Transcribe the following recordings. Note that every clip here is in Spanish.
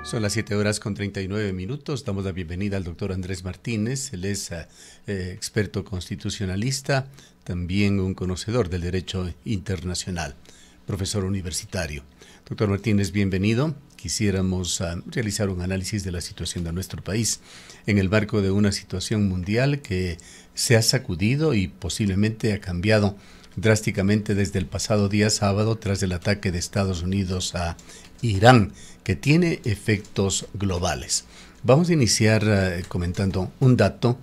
Son las 7:39. Damos la bienvenida al doctor Andrés Martínez. Él es experto constitucionalista, también un conocedor del derecho internacional, profesor universitario. Doctor Martínez, bienvenido. Quisiéramos realizar un análisis de la situación de nuestro país en el marco de una situación mundial que se ha sacudido y posiblemente ha cambiado drásticamente desde el pasado día sábado tras el ataque de Estados Unidos a Irán, que tiene efectos globales. Vamos a iniciar comentando un dato,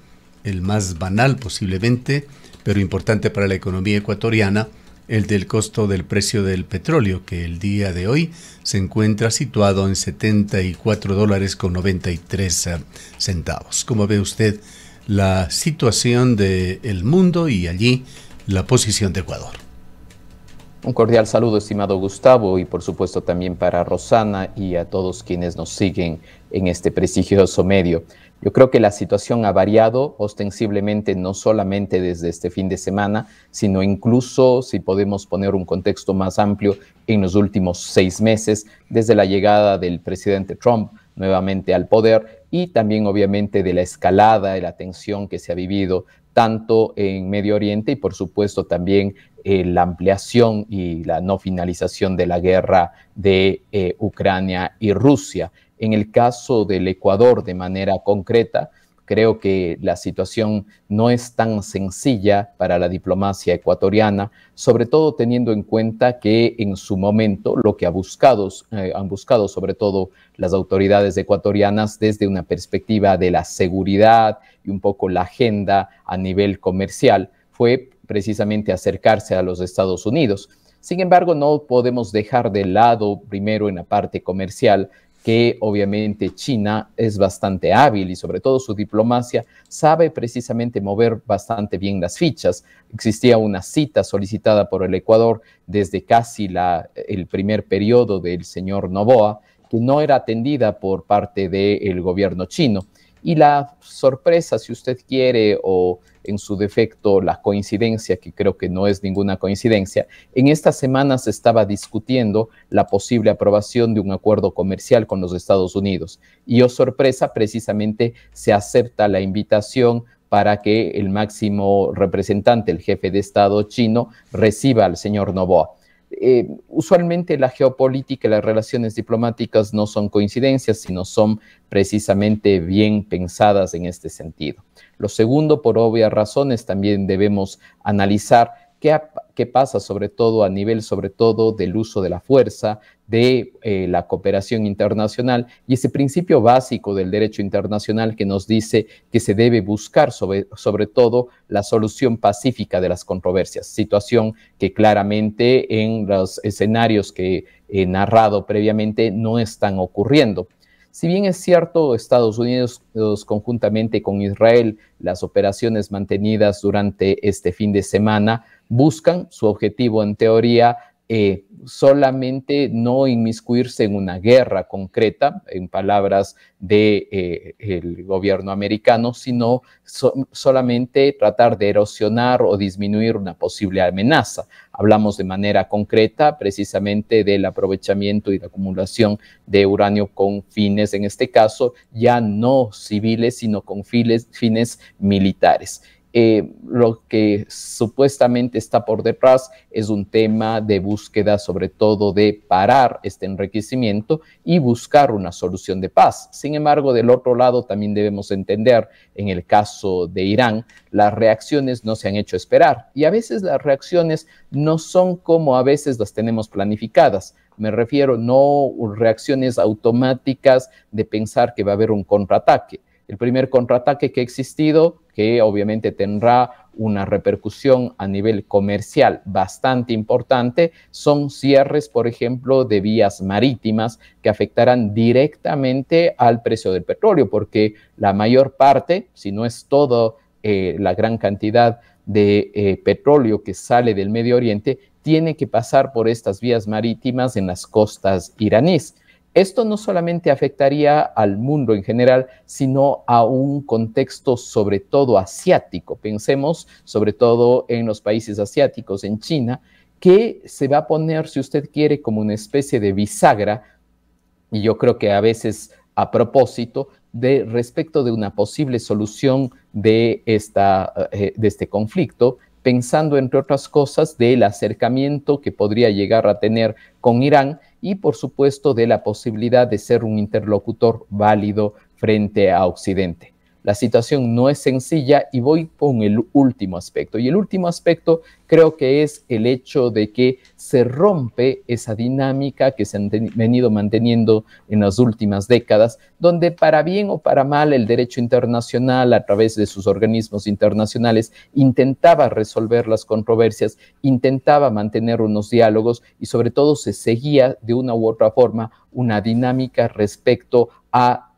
el más banal posiblemente, pero importante para la economía ecuatoriana, el del costo del precio del petróleo, que el día de hoy se encuentra situado en $74.93. ¿Cómo ve usted la situación del mundo y allí la posición de Ecuador? Un cordial saludo, estimado Gustavo, y por supuesto también para Rosana y a todos quienes nos siguen en este prestigioso medio. Yo creo que la situación ha variado ostensiblemente no solamente desde este fin de semana, sino incluso, si podemos poner un contexto más amplio, en los últimos 6 meses, desde la llegada del presidente Trump nuevamente al poder y también obviamente de la escalada de la tensión que se ha vivido tanto en Medio Oriente y por supuesto también la ampliación y la no finalización de la guerra de Ucrania y Rusia. En el caso del Ecuador, de manera concreta, creo que la situación no es tan sencilla para la diplomacia ecuatoriana, sobre todo teniendo en cuenta que en su momento lo que han buscado sobre todo las autoridades ecuatorianas desde una perspectiva de la seguridad y un poco la agenda a nivel comercial fue precisamente acercarse a los Estados Unidos. Sin embargo, no podemos dejar de lado, primero en la parte comercial, que obviamente China es bastante hábil y sobre todo su diplomacia sabe precisamente mover bastante bien las fichas. Existía una cita solicitada por el Ecuador desde casi el primer periodo del señor Noboa, que no era atendida por parte del gobierno chino. Y la sorpresa, si usted quiere, o en su defecto la coincidencia, que creo que no es ninguna coincidencia, en esta semana se estaba discutiendo la posible aprobación de un acuerdo comercial con los Estados Unidos. Y, oh sorpresa, precisamente se acepta la invitación para que el máximo representante, el jefe de Estado chino, reciba al señor Noboa. Usualmente la geopolítica y las relaciones diplomáticas no son coincidencias, sino son precisamente bien pensadas en este sentido. Lo segundo, por obvias razones, también debemos analizar qué pasa sobre todo a nivel del uso de la fuerza, de la cooperación internacional y ese principio básico del derecho internacional que nos dice que se debe buscar sobre todo la solución pacífica de las controversias, situación que claramente en los escenarios que he narrado previamente no están ocurriendo. Si bien es cierto, Estados Unidos conjuntamente con Israel, las operaciones mantenidas durante este fin de semana buscan su objetivo en teoría solamente no inmiscuirse en una guerra concreta, en palabras del gobierno americano, sino solamente tratar de erosionar o disminuir una posible amenaza. Hablamos de manera concreta precisamente del aprovechamiento y la acumulación de uranio con fines, en este caso, ya no civiles, sino con fines militares. Lo que supuestamente está por detrás es un tema de búsqueda sobre todo de parar este enriquecimiento y buscar una solución de paz. Sin embargo, del otro lado también debemos entender, en el caso de Irán, las reacciones no se han hecho esperar y a veces las reacciones no son como a veces las tenemos planificadas. Me refiero no reacciones automáticas de pensar que va a haber un contraataque. El primer contraataque que ha existido, que obviamente tendrá una repercusión a nivel comercial bastante importante, son cierres, por ejemplo, de vías marítimas que afectarán directamente al precio del petróleo, porque la mayor parte, si no es toda la gran cantidad de petróleo que sale del Medio Oriente, tiene que pasar por estas vías marítimas en las costas iraníes. Esto no solamente afectaría al mundo en general, sino a un contexto sobre todo asiático. Pensemos sobre todo en los países asiáticos, en China, que se va a poner, si usted quiere, como una especie de bisagra y yo creo que a veces a propósito, respecto de una posible solución de este conflicto, pensando, entre otras cosas, del acercamiento que podría llegar a tener con Irán y, por supuesto, de la posibilidad de ser un interlocutor válido frente a Occidente. La situación no es sencilla y voy con el último aspecto. Y el último aspecto creo que es el hecho de que se rompe esa dinámica que se han venido manteniendo en las últimas décadas, donde para bien o para mal el derecho internacional a través de sus organismos internacionales intentaba resolver las controversias, intentaba mantener unos diálogos y sobre todo se seguía de una u otra forma una dinámica respecto a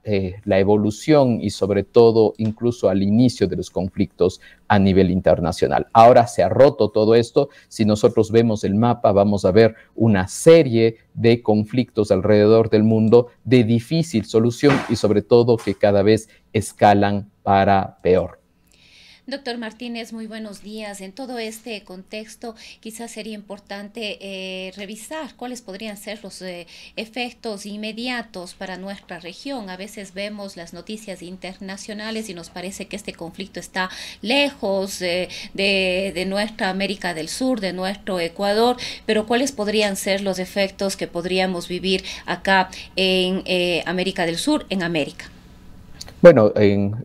la evolución y sobre todo incluso al inicio de los conflictos a nivel internacional. Ahora se ha roto todo esto. Si nosotros vemos el mapa, vamos a ver una serie de conflictos alrededor del mundo de difícil solución y sobre todo que cada vez escalan para peor. Doctor Martínez, muy buenos días. En todo este contexto, quizás sería importante revisar cuáles podrían ser los efectos inmediatos para nuestra región. A veces vemos las noticias internacionales y nos parece que este conflicto está lejos de nuestra América del Sur, de nuestro Ecuador, pero cuáles podrían ser los efectos que podríamos vivir acá en América del Sur, en América. Bueno,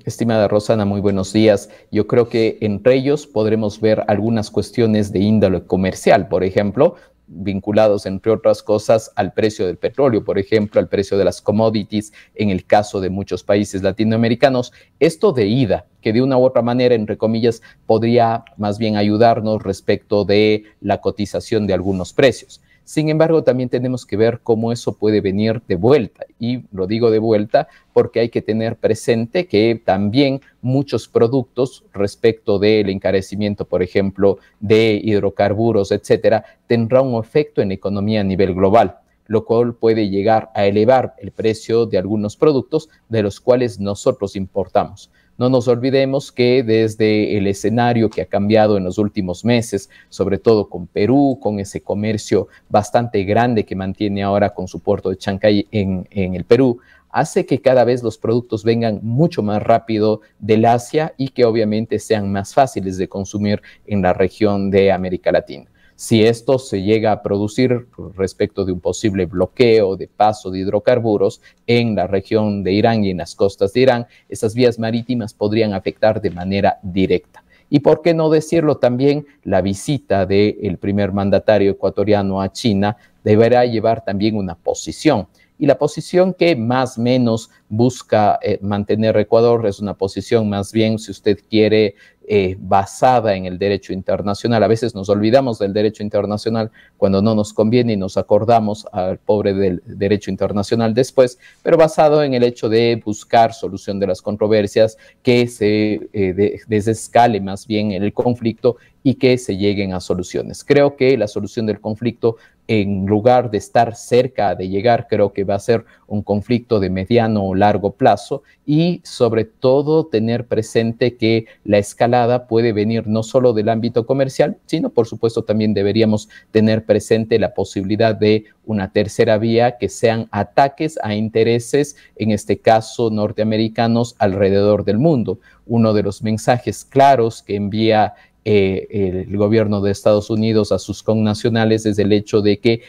estimada Rosana, muy buenos días. Yo creo que entre ellos podremos ver algunas cuestiones de índole comercial, por ejemplo, vinculados, entre otras cosas, al precio del petróleo, por ejemplo, al precio de las commodities, en el caso de muchos países latinoamericanos. Esto de ida, que de una u otra manera, entre comillas, podría más bien ayudarnos respecto de la cotización de algunos precios. Sin embargo, también tenemos que ver cómo eso puede venir de vuelta. Y lo digo de vuelta porque hay que tener presente que también muchos productos respecto del encarecimiento, por ejemplo, de hidrocarburos, etcétera, tendrá un efecto en la economía a nivel global, lo cual puede llegar a elevar el precio de algunos productos de los cuales nosotros importamos. No nos olvidemos que desde el escenario que ha cambiado en los últimos meses, sobre todo con Perú, con ese comercio bastante grande que mantiene ahora con su puerto de Chancay en el Perú, hace que cada vez los productos vengan mucho más rápido del Asia y que obviamente sean más fáciles de consumir en la región de América Latina. Si esto se llega a producir respecto de un posible bloqueo de paso de hidrocarburos en la región de Irán y en las costas de Irán, esas vías marítimas podrían afectar de manera directa. Y por qué no decirlo también, la visita del primer mandatario ecuatoriano a China deberá llevar también una posición. Y la posición que más o menos busca mantener Ecuador es una posición más bien, si usted quiere, basada en el derecho internacional. A veces nos olvidamos del derecho internacional cuando no nos conviene y nos acordamos al pobre del derecho internacional después, pero basado en el hecho de buscar solución de las controversias, que se desescale más bien el conflicto y que se lleguen a soluciones. Creo que la solución del conflicto, en lugar de estar cerca de llegar, creo que va a ser un conflicto de mediano o largo plazo y sobre todo tener presente que la escalada puede venir no solo del ámbito comercial, sino por supuesto también deberíamos tener presente la posibilidad de una tercera vía que sean ataques a intereses, en este caso norteamericanos, alrededor del mundo. Uno de los mensajes claros que envía el gobierno de Estados Unidos a sus connacionales es el hecho de que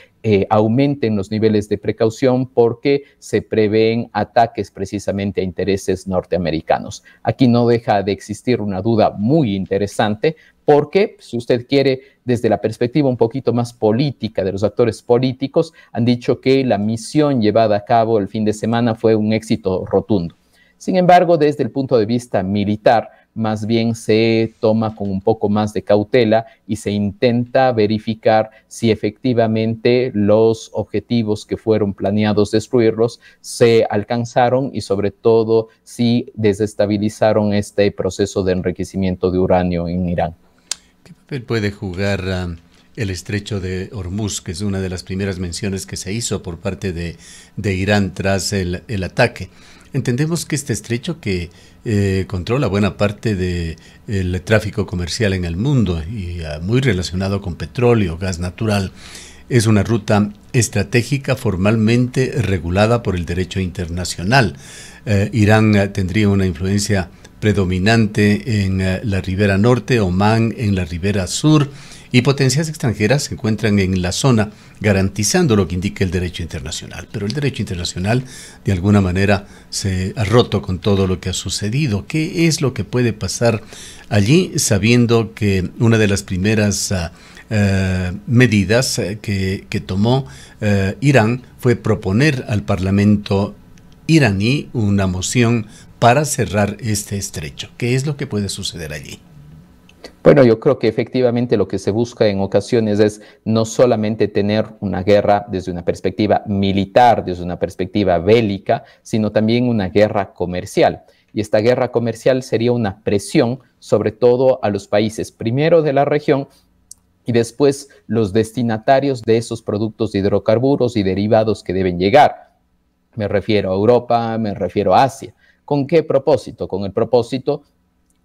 aumenten los niveles de precaución porque se prevén ataques precisamente a intereses norteamericanos. Aquí no deja de existir una duda muy interesante porque, si usted quiere, desde la perspectiva un poquito más política de los actores políticos, han dicho que la misión llevada a cabo el fin de semana fue un éxito rotundo. Sin embargo, desde el punto de vista militar, más bien se toma con un poco más de cautela y se intenta verificar si efectivamente los objetivos que fueron planeados destruirlos se alcanzaron y sobre todo si desestabilizaron este proceso de enriquecimiento de uranio en Irán. ¿Qué papel puede jugar el estrecho de Hormuz, que es una de las primeras menciones que se hizo por parte de Irán tras el ataque? Entendemos que este estrecho que controla buena parte del tráfico comercial en el mundo y muy relacionado con petróleo, gas natural, es una ruta estratégica formalmente regulada por el derecho internacional. Irán tendría una influencia predominante en la ribera norte, Omán en la ribera sur, y potencias extranjeras se encuentran en la zona garantizando lo que indica el derecho internacional. Pero el derecho internacional de alguna manera se ha roto con todo lo que ha sucedido. ¿Qué es lo que puede pasar allí, sabiendo que una de las primeras medidas que tomó Irán fue proponer al Parlamento iraní una moción para cerrar este estrecho? ¿Qué es lo que puede suceder allí? Bueno, yo creo que efectivamente lo que se busca en ocasiones es no solamente tener una guerra desde una perspectiva militar, desde una perspectiva bélica, sino también una guerra comercial. Y esta guerra comercial sería una presión sobre todo a los países, primero de la región, y después los destinatarios de esos productos de hidrocarburos y derivados que deben llegar. Me refiero a Europa, me refiero a Asia. ¿Con qué propósito? Con el propósito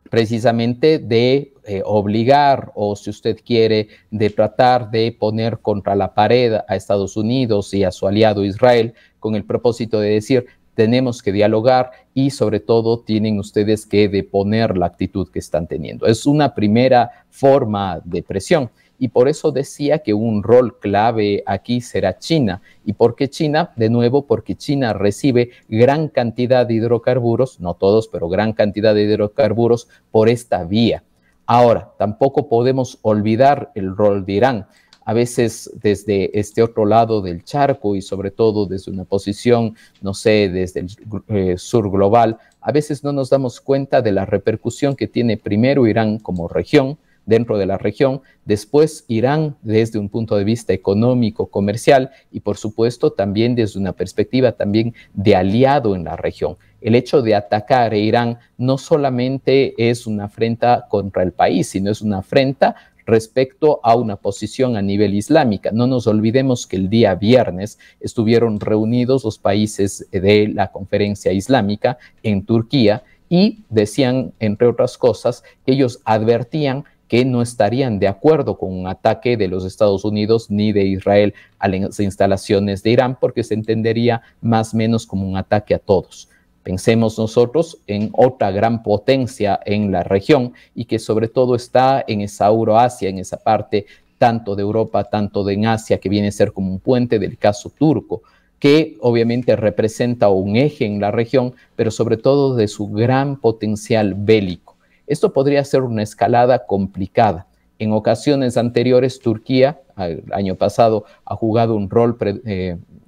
precisamente de obligar, o si usted quiere, de tratar de poner contra la pared a Estados Unidos y a su aliado Israel, con el propósito de decir, tenemos que dialogar y sobre todo tienen ustedes que deponer la actitud que están teniendo. Es una primera forma de presión. Y por eso decía que un rol clave aquí será China. ¿Y por qué China? De nuevo, porque China recibe gran cantidad de hidrocarburos, no todos, pero gran cantidad de hidrocarburos por esta vía. Ahora, tampoco podemos olvidar el rol de Irán. A veces desde este otro lado del charco y sobre todo desde una posición, no sé, desde el sur global, a veces no nos damos cuenta de la repercusión que tiene primero Irán como región, dentro de la región, después Irán desde un punto de vista económico, comercial y por supuesto también desde una perspectiva también de aliado en la región. El hecho de atacar a Irán no solamente es una afrenta contra el país, sino es una afrenta respecto a una posición a nivel islámica. No nos olvidemos que el día viernes estuvieron reunidos los países de la Conferencia Islámica en Turquía y decían, entre otras cosas, que ellos advertían que no estarían de acuerdo con un ataque de los Estados Unidos ni de Israel a las instalaciones de Irán, porque se entendería más o menos como un ataque a todos. Pensemos nosotros en otra gran potencia en la región y que sobre todo está en esa Euroasia, en esa parte tanto de Europa, tanto de en Asia, que viene a ser como un puente del caso turco, que obviamente representa un eje en la región, pero sobre todo de su gran potencial bélico. Esto podría ser una escalada complicada. En ocasiones anteriores, Turquía, el año pasado, ha jugado un rol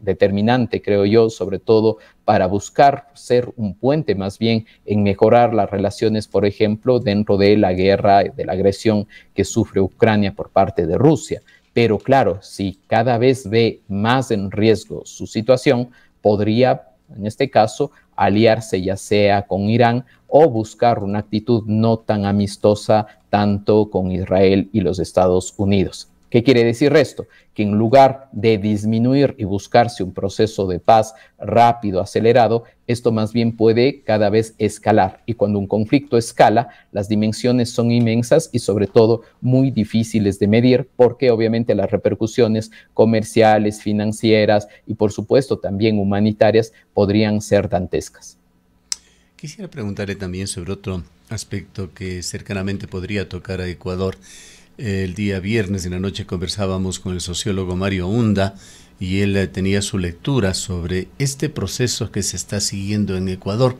determinante, creo yo, sobre todo para buscar ser un puente más bien en mejorar las relaciones, por ejemplo, dentro de la guerra, de la agresión que sufre Ucrania por parte de Rusia. Pero claro, si cada vez ve más en riesgo su situación, podría, en este caso, aliarse ya sea con Irán o buscar una actitud no tan amistosa tanto con Israel y los Estados Unidos. ¿Qué quiere decir esto? Que en lugar de disminuir y buscarse un proceso de paz rápido, acelerado, esto más bien puede cada vez escalar. Y cuando un conflicto escala, las dimensiones son inmensas y sobre todo muy difíciles de medir porque obviamente las repercusiones comerciales, financieras y por supuesto también humanitarias podrían ser dantescas. Quisiera preguntarle también sobre otro aspecto que cercanamente podría tocar a Ecuador. El día viernes en la noche conversábamos con el sociólogo Mario Hunda y él tenía su lectura sobre este proceso que se está siguiendo en Ecuador,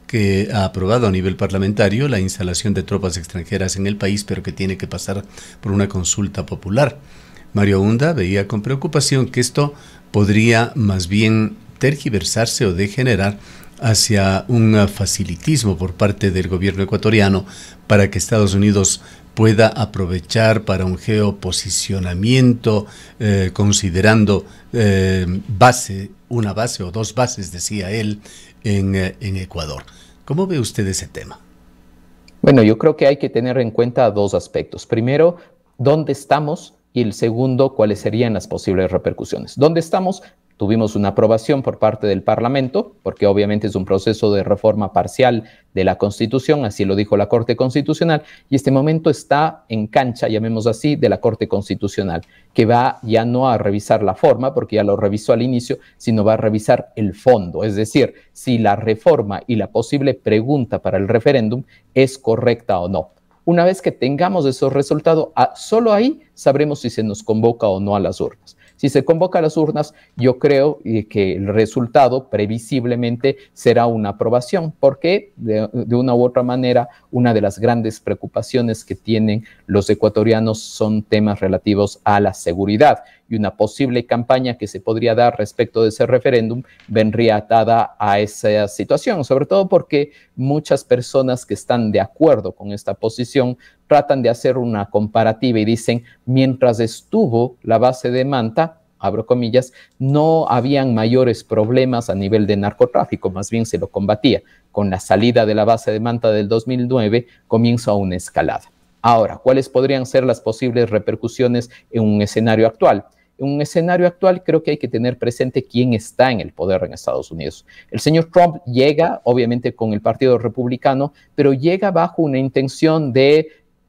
que ha aprobado a nivel parlamentario la instalación de tropas extranjeras en el país, pero que tiene que pasar por una consulta popular. Mario Hunda veía con preocupación que esto podría más bien tergiversarse o degenerar hacia un facilitismo por parte del gobierno ecuatoriano para que Estados Unidos pueda aprovechar para un geoposicionamiento, considerando una base o dos bases, decía él, en Ecuador. ¿Cómo ve usted ese tema? Bueno, yo creo que hay que tener en cuenta dos aspectos. Primero, ¿dónde estamos? Y el segundo, ¿cuáles serían las posibles repercusiones? ¿Dónde estamos? Tuvimos una aprobación por parte del Parlamento, porque obviamente es un proceso de reforma parcial de la Constitución, así lo dijo la Corte Constitucional, y este momento está en cancha, llamemos así, de la Corte Constitucional, que va ya no a revisar la forma, porque ya lo revisó al inicio, sino va a revisar el fondo, es decir, si la reforma y la posible pregunta para el referéndum es correcta o no. Una vez que tengamos esos resultados, solo ahí sabremos si se nos convoca o no a las urnas. Si se convoca a las urnas, yo creo que el resultado previsiblemente será una aprobación, porque de una u otra manera, una de las grandes preocupaciones que tienen los ecuatorianos son temas relativos a la seguridad, y una posible campaña que se podría dar respecto de ese referéndum vendría atada a esa situación, sobre todo porque muchas personas que están de acuerdo con esta posición tratan de hacer una comparativa y dicen, mientras estuvo la base de Manta, abro comillas, no habían mayores problemas a nivel de narcotráfico, más bien se lo combatía. Con la salida de la base de Manta del 2009 comienza una escalada. Ahora, ¿cuáles podrían ser las posibles repercusiones en un escenario actual? En un escenario actual creo que hay que tener presente quién está en el poder en Estados Unidos. El señor Trump llega, obviamente, con el Partido Republicano, pero llega bajo una intención de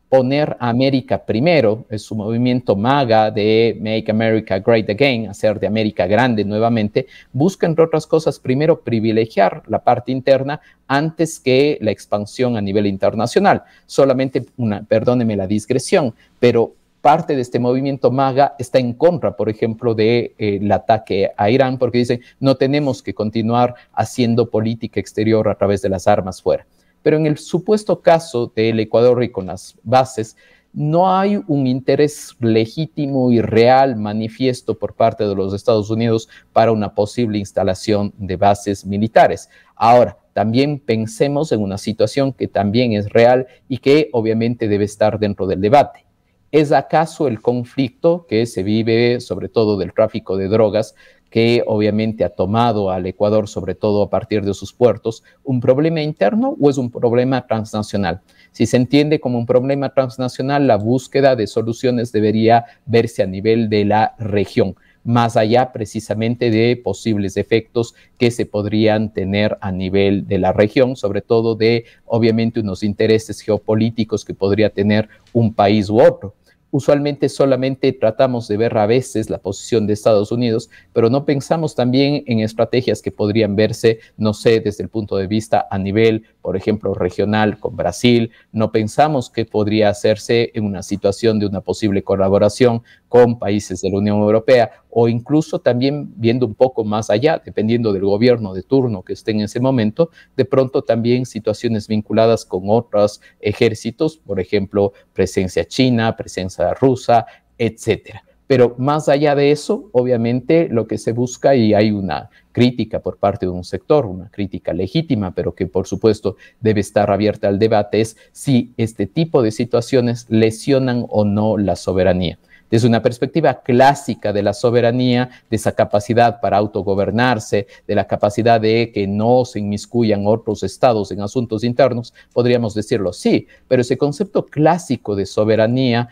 poner a América primero. Es su movimiento MAGA de Make America Great Again, hacer de América grande nuevamente. Busca, entre otras cosas, primero privilegiar la parte interna antes que la expansión a nivel internacional. Solamente, perdóneme la digresión, pero parte de este movimiento MAGA está en contra, por ejemplo, del ataque a Irán, porque dicen, no tenemos que continuar haciendo política exterior a través de las armas fuera. Pero en el supuesto caso del Ecuador y con las bases, no hay un interés legítimo y real manifiesto por parte de los Estados Unidos para una posible instalación de bases militares. Ahora, también pensemos en una situación que también es real y que obviamente debe estar dentro del debate. ¿Es acaso el conflicto que se vive, sobre todo del tráfico de drogas, que obviamente ha tomado al Ecuador, sobre todo a partir de sus puertos, un problema interno o es un problema transnacional? Si se entiende como un problema transnacional, la búsqueda de soluciones debería verse a nivel de la región, más allá precisamente de posibles efectos que se podrían tener a nivel de la región, sobre todo de, obviamente, unos intereses geopolíticos que podría tener un país u otro. Usualmente solamente tratamos de ver a veces la posición de Estados Unidos, pero no pensamos también en estrategias que podrían verse, no sé, desde el punto de vista a nivel, por ejemplo, regional con Brasil. No pensamos que podría hacerse en una situación de una posible colaboración con países de la Unión Europea, o incluso también viendo un poco más allá, dependiendo del gobierno de turno que esté en ese momento, de pronto también situaciones vinculadas con otros ejércitos, por ejemplo, presencia china, presencia rusa, etcétera. Pero más allá de eso, obviamente lo que se busca, y hay una crítica por parte de un sector, una crítica legítima, pero que por supuesto debe estar abierta al debate, es si este tipo de situaciones lesionan o no la soberanía. Desde una perspectiva clásica de la soberanía, de esa capacidad para autogobernarse, de la capacidad de que no se inmiscuyan otros estados en asuntos internos, podríamos decirlo sí, pero ese concepto clásico de soberanía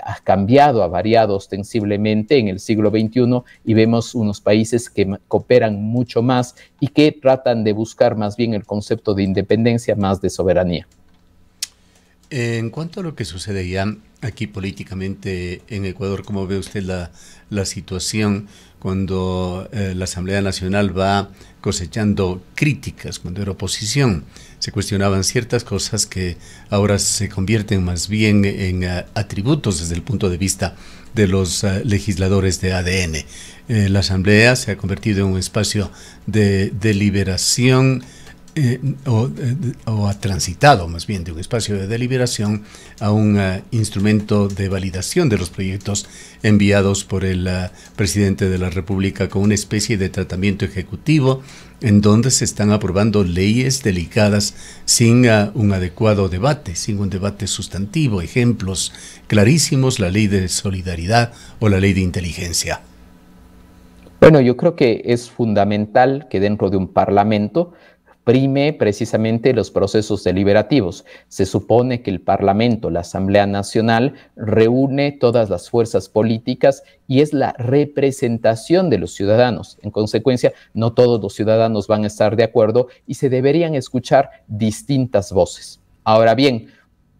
ha cambiado, ha variado ostensiblemente en el siglo XXI y vemos unos países que cooperan mucho más y que tratan de buscar más bien el concepto de independencia más de soberanía. En cuanto a lo que sucede ya aquí políticamente en Ecuador, ¿cómo ve usted la situación cuando la Asamblea Nacional va cosechando críticas cuando era oposición? Se cuestionaban ciertas cosas que ahora se convierten más bien en atributos desde el punto de vista de los legisladores de ADN. La Asamblea se ha convertido en un espacio de deliberación o ha transitado más bien de un espacio de deliberación a un instrumento de validación de los proyectos enviados por el presidente de la República con una especie de tratamiento ejecutivo en donde se están aprobando leyes delicadas sin un adecuado debate, sin un debate sustantivo. Ejemplos clarísimos, la ley de solidaridad o la ley de inteligencia. Bueno, yo creo que es fundamental que dentro de un parlamento prime precisamente los procesos deliberativos. Se supone que el Parlamento, la Asamblea Nacional, reúne todas las fuerzas políticas y es la representación de los ciudadanos. En consecuencia, no todos los ciudadanos van a estar de acuerdo y se deberían escuchar distintas voces. Ahora bien,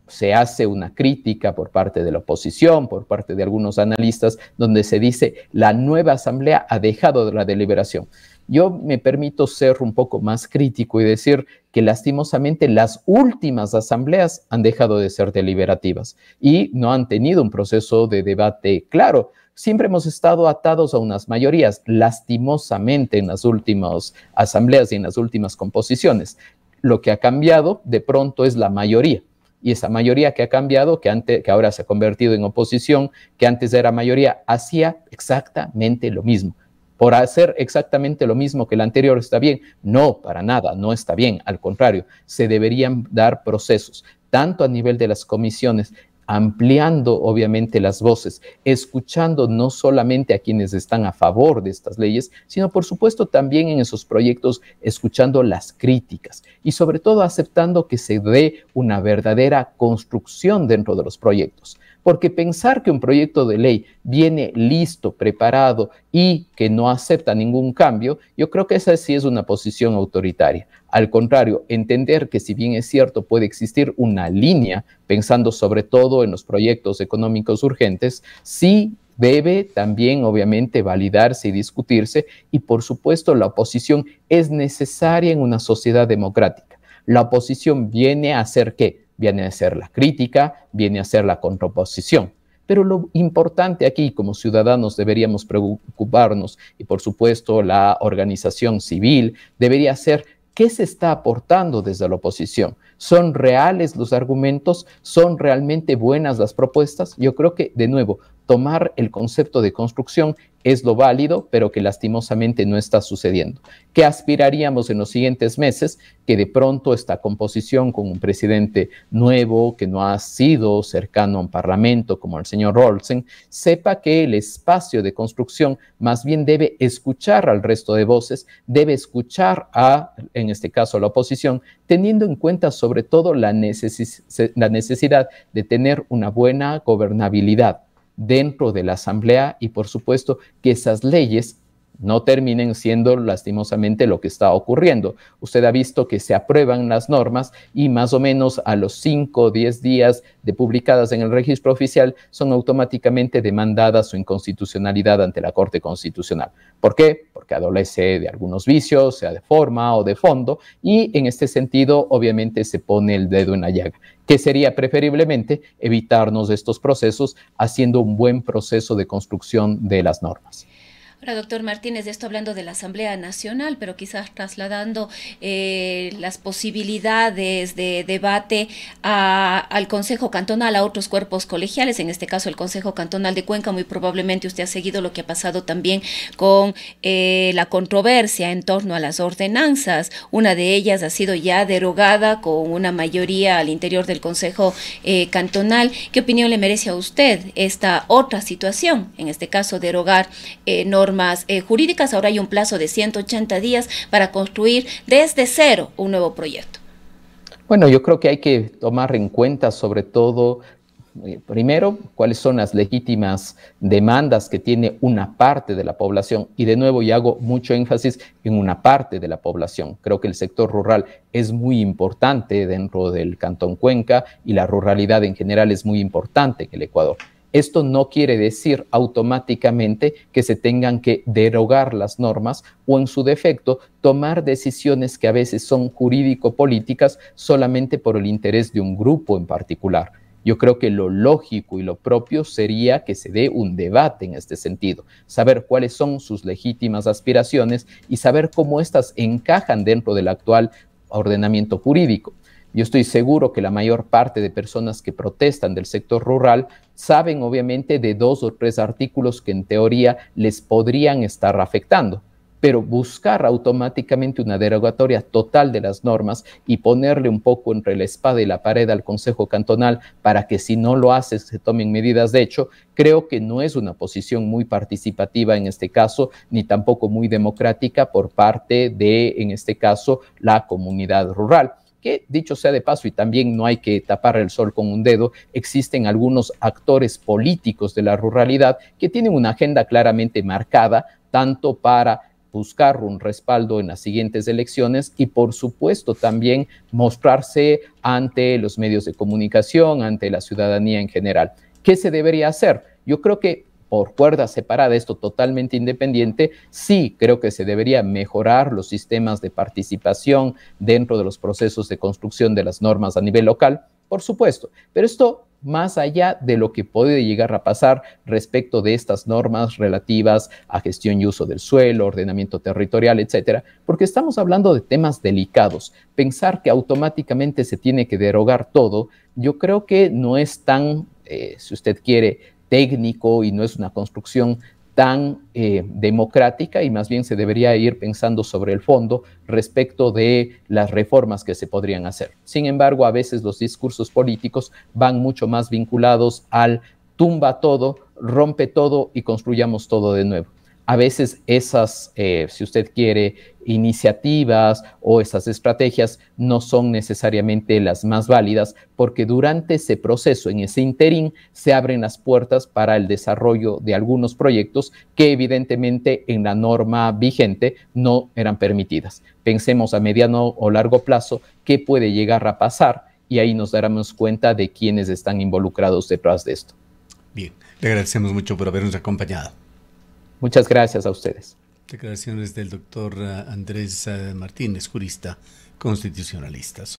se hace una crítica por parte de la oposición, por parte de algunos analistas, donde se dice la nueva asamblea ha dejado de la deliberación. Yo me permito ser un poco más crítico y decir que lastimosamente las últimas asambleas han dejado de ser deliberativas y no han tenido un proceso de debate claro. Siempre hemos estado atados a unas mayorías, lastimosamente en las últimas asambleas y en las últimas composiciones. Lo que ha cambiado de pronto es la mayoría. Y esa mayoría que ha cambiado, que ahora se ha convertido en oposición, que antes era mayoría, hacía exactamente lo mismo. Por hacer exactamente lo mismo que el anterior está bien. No, para nada, no está bien. Al contrario, se deberían dar procesos, tanto a nivel de las comisiones, ampliando obviamente las voces, escuchando no solamente a quienes están a favor de estas leyes, sino por supuesto también en esos proyectos escuchando las críticas y sobre todo aceptando que se dé una verdadera construcción dentro de los proyectos. Porque pensar que un proyecto de ley viene listo, preparado y que no acepta ningún cambio, yo creo que esa sí es una posición autoritaria. Al contrario, entender que si bien es cierto puede existir una línea, pensando sobre todo en los proyectos económicos urgentes, sí debe también obviamente validarse y discutirse y por supuesto la oposición es necesaria en una sociedad democrática. La oposición viene a hacer ¿qué? Viene a ser la crítica, viene a ser la contraposición. Pero lo importante aquí, como ciudadanos, deberíamos preocuparnos, y por supuesto la organización civil debería ser qué se está aportando desde la oposición. ¿Son reales los argumentos? ¿Son realmente buenas las propuestas? Yo creo que, de nuevo, tomar el concepto de construcción es lo válido, pero que lastimosamente no está sucediendo. ¿Qué aspiraríamos en los siguientes meses? Que de pronto esta composición con un presidente nuevo que no ha sido cercano a un parlamento como el señor Olsen, sepa que el espacio de construcción más bien debe escuchar al resto de voces, debe escuchar en este caso, a la oposición, teniendo en cuenta sobre todo la necesidad de tener una buena gobernabilidad dentro de la Asamblea y, por supuesto, que esas leyes no terminen siendo lastimosamente lo que está ocurriendo. Usted ha visto que se aprueban las normas y más o menos a los 5 o 10 días de publicadas en el registro oficial son automáticamente demandadas su inconstitucionalidad ante la Corte Constitucional. ¿Por qué? Porque adolece de algunos vicios, sea de forma o de fondo, y en este sentido obviamente se pone el dedo en la llaga. ¿Qué sería preferiblemente? Evitarnos estos procesos haciendo un buen proceso de construcción de las normas. Ahora, doctor Martínez, de esto hablando de la Asamblea Nacional, pero quizás trasladando las posibilidades de debate al Consejo Cantonal, a otros cuerpos colegiales, en este caso el Consejo Cantonal de Cuenca. Muy probablemente usted ha seguido lo que ha pasado también con la controversia en torno a las ordenanzas. Una de ellas ha sido ya derogada con una mayoría al interior del Consejo Cantonal. ¿Qué opinión le merece a usted esta otra situación? En este caso, derogar normas jurídicas. Ahora hay un plazo de 180 días para construir desde cero un nuevo proyecto. Bueno, yo creo que hay que tomar en cuenta sobre todo, primero, cuáles son las legítimas demandas que tiene una parte de la población. Y de nuevo, y hago mucho énfasis en una parte de la población. Creo que el sector rural es muy importante dentro del Cantón Cuenca y la ruralidad en general es muy importante en el Ecuador. Esto no quiere decir automáticamente que se tengan que derogar las normas o, en su defecto, tomar decisiones que a veces son jurídico-políticas solamente por el interés de un grupo en particular. Yo creo que lo lógico y lo propio sería que se dé un debate en este sentido, saber cuáles son sus legítimas aspiraciones y saber cómo éstas encajan dentro del actual ordenamiento jurídico. Yo estoy seguro que la mayor parte de personas que protestan del sector rural saben obviamente de 2 o 3 artículos que en teoría les podrían estar afectando. pero buscar automáticamente una derogatoria total de las normas y ponerle un poco entre la espada y la pared al Consejo Cantonal para que si no lo hace se tomen medidas de hecho, creo que no es una posición muy participativa en este caso, ni tampoco muy democrática por parte de, en este caso, la comunidad rural. Que dicho sea de paso, y también no hay que tapar el sol con un dedo, existen algunos actores políticos de la ruralidad que tienen una agenda claramente marcada, tanto para buscar un respaldo en las siguientes elecciones y por supuesto también mostrarse ante los medios de comunicación, ante la ciudadanía en general. ¿Qué se debería hacer? Yo creo que por cuerda separada, esto totalmente independiente, sí creo que se debería mejorar los sistemas de participación dentro de los procesos de construcción de las normas a nivel local, por supuesto, pero esto más allá de lo que puede llegar a pasar respecto de estas normas relativas a gestión y uso del suelo, ordenamiento territorial, etcétera, porque estamos hablando de temas delicados. Pensar que automáticamente se tiene que derogar todo, yo creo que no es tan, si usted quiere, técnico y no es una construcción tan democrática y más bien se debería ir pensando sobre el fondo respecto de las reformas que se podrían hacer. Sin embargo, a veces los discursos políticos van mucho más vinculados al tumba todo, rompe todo y construyamos todo de nuevo. A veces esas, si usted quiere, iniciativas o esas estrategias no son necesariamente las más válidas porque durante ese proceso, en ese interín, se abren las puertas para el desarrollo de algunos proyectos que evidentemente en la norma vigente no eran permitidas. Pensemos a mediano o largo plazo qué puede llegar a pasar y ahí nos daremos cuenta de quiénes están involucrados detrás de esto. Bien, le agradecemos mucho por habernos acompañado. Muchas gracias a ustedes. Declaraciones del doctor Andrés Martínez, jurista constitucionalista.